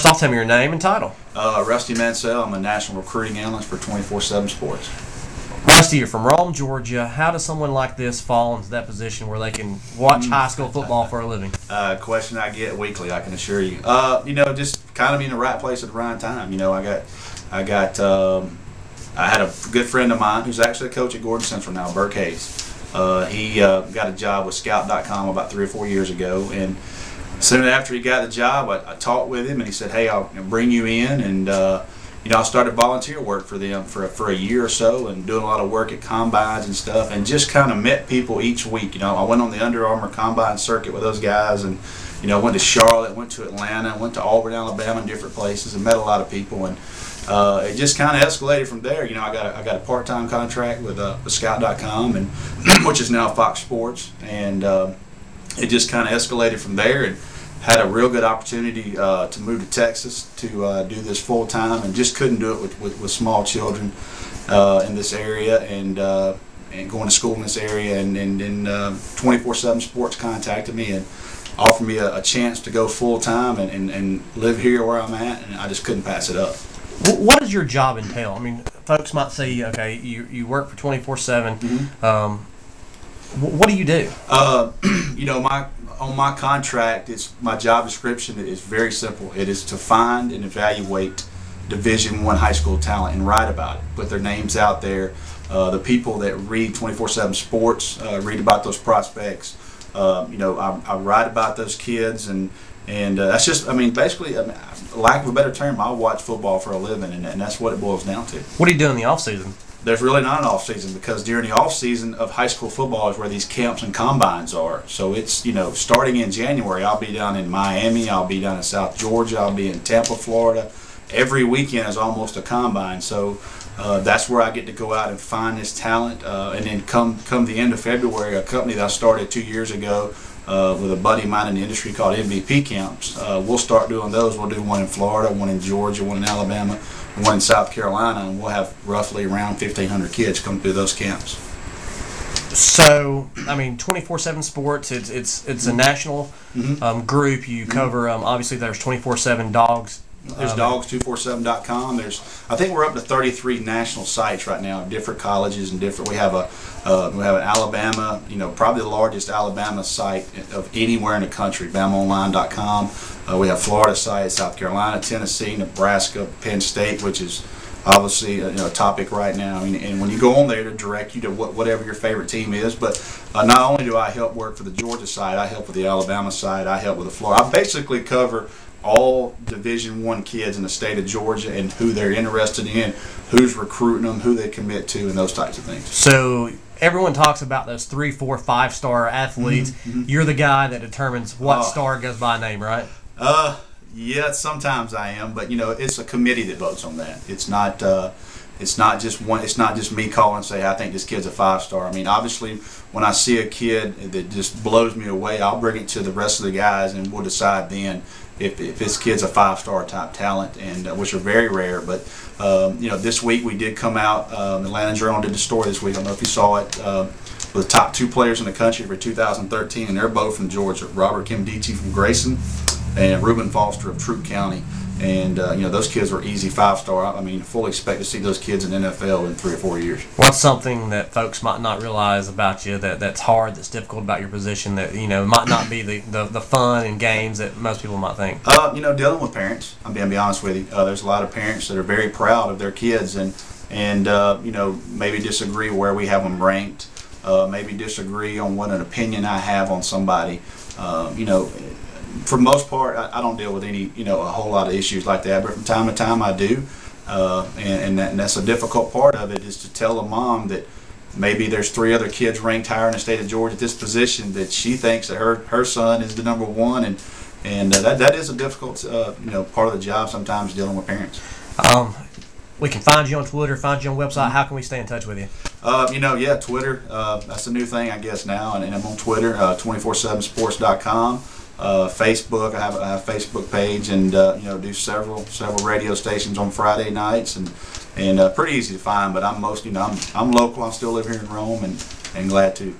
First off, tell me your name and title. Rusty Mansell. I'm a national recruiting analyst for 24/7 Sports. Rusty, you're from Rome, Georgia. How does someone like this fall into that position where they can watch high school football for a living? Question I get weekly, I can assure you. Just kind of be in the right place at the right time. I had a good friend of mine who's actually a coach at Gordon Central now, Burke Hayes. He got a job with Scout.com about 3 or 4 years ago, and soon after he got the job, I talked with him, and he said, "Hey, I'll bring you in," and I started volunteer work for them for a year or so, and doing a lot of work at combines and stuff, and just kind of met people each week. I went on the Under Armour combine circuit with those guys, and went to Charlotte, went to Atlanta, went to Auburn, Alabama, and different places, and met a lot of people, and it just kind of escalated from there. I got a part-time contract with Scout.com, and which is now Fox Sports, and it just kind of escalated from there, and had a real good opportunity to move to Texas to do this full time, and just couldn't do it with small children in this area, and going to school in this area, and 24/7 Sports contacted me and offered me a chance to go full time and live here where I'm at, and I just couldn't pass it up. What does your job entail? I mean, folks might say, okay, you work for 24/7. Mm-hmm. What do you do? On my contract, my job description is very simple. It is to find and evaluate Division I high school talent and write about it, put their names out there. The people that read 24/7 Sports read about those prospects. I write about those kids, and that's just, basically, lack of a better term, I watch football for a living, and that's what it boils down to. What do you do in the off season? There's really not an off season, because during the off season of high school football is where these camps and combines are. So it's, starting in January, I'll be down in Miami, I'll be down in South Georgia, I'll be in Tampa, Florida. Every weekend is almost a combine. So that's where I get to go out and find this talent. And then come the end of February, a company that I started 2 years ago with a buddy of mine in the industry called MVP Camps. We'll start doing those. We'll do one in Florida, one in Georgia, one in Alabama, one in South Carolina, and we'll have roughly around 1,500 kids come through those camps. So, 24/7 Sports, it's a national group. You cover, obviously there's 24/7 Dogs. There's dogs247.com. I think we're up to 33 national sites right now, different colleges and different. We have an Alabama, probably the largest Alabama site of anywhere in the country, BamaOnline.com. We have Florida sites, South Carolina, Tennessee, Nebraska, Penn State, which is obviously a topic right now. And when you go on there, to direct you to whatever your favorite team is. But not only do I help work for the Georgia side, I help with the Alabama side, I help with the Florida. I basically cover all Division I kids in the state of Georgia and who they're interested in, who's recruiting them, who they commit to, and those types of things. So everyone talks about those 3, 4, 5-star athletes. Mm-hmm. You're the guy that determines what star goes by name, right? Yeah, sometimes I am, but it's a committee that votes on that. It's not just one. It's not just me calling and say, I think this kid's a 5-star. Obviously, when I see a kid that just blows me away, I'll bring it to the rest of the guys, and we'll decide then if this kid's a 5-star type talent, and which are very rare. But this week we did come out. Atlanta Journal did the story this week. I don't know if you saw it. With the top 2 players in the country for 2013, and they're both from Georgia. Robert Kimdichie from Grayson, and Reuben Foster of Troup County. And those kids were easy 5-star. Fully expect to see those kids in the NFL in 3 or 4 years. What's something that folks might not realize about you that's hard, that's difficult about your position, that might not be the fun and games that most people might think? Dealing with parents. I'm gonna be honest with you. There's a lot of parents that are very proud of their kids, and maybe disagree where we have them ranked. Maybe disagree on what an opinion I have on somebody. For the most part, I don't deal with any, a whole lot of issues like that. But from time to time, I do, and that's a difficult part of it, is to tell a mom that maybe there's 3 other kids ranked higher in the state of Georgia at this position, that she thinks that her son is the number 1, and that is a difficult, part of the job sometimes, dealing with parents. We can find you on Twitter, find you on website. How can we stay in touch with you? Twitter. That's a new thing, I guess, now, and I'm on Twitter, 247sports.com. Facebook, I have a Facebook page, and do several radio stations on Friday nights, and pretty easy to find. But I'm local. I still live here in Rome, and glad to.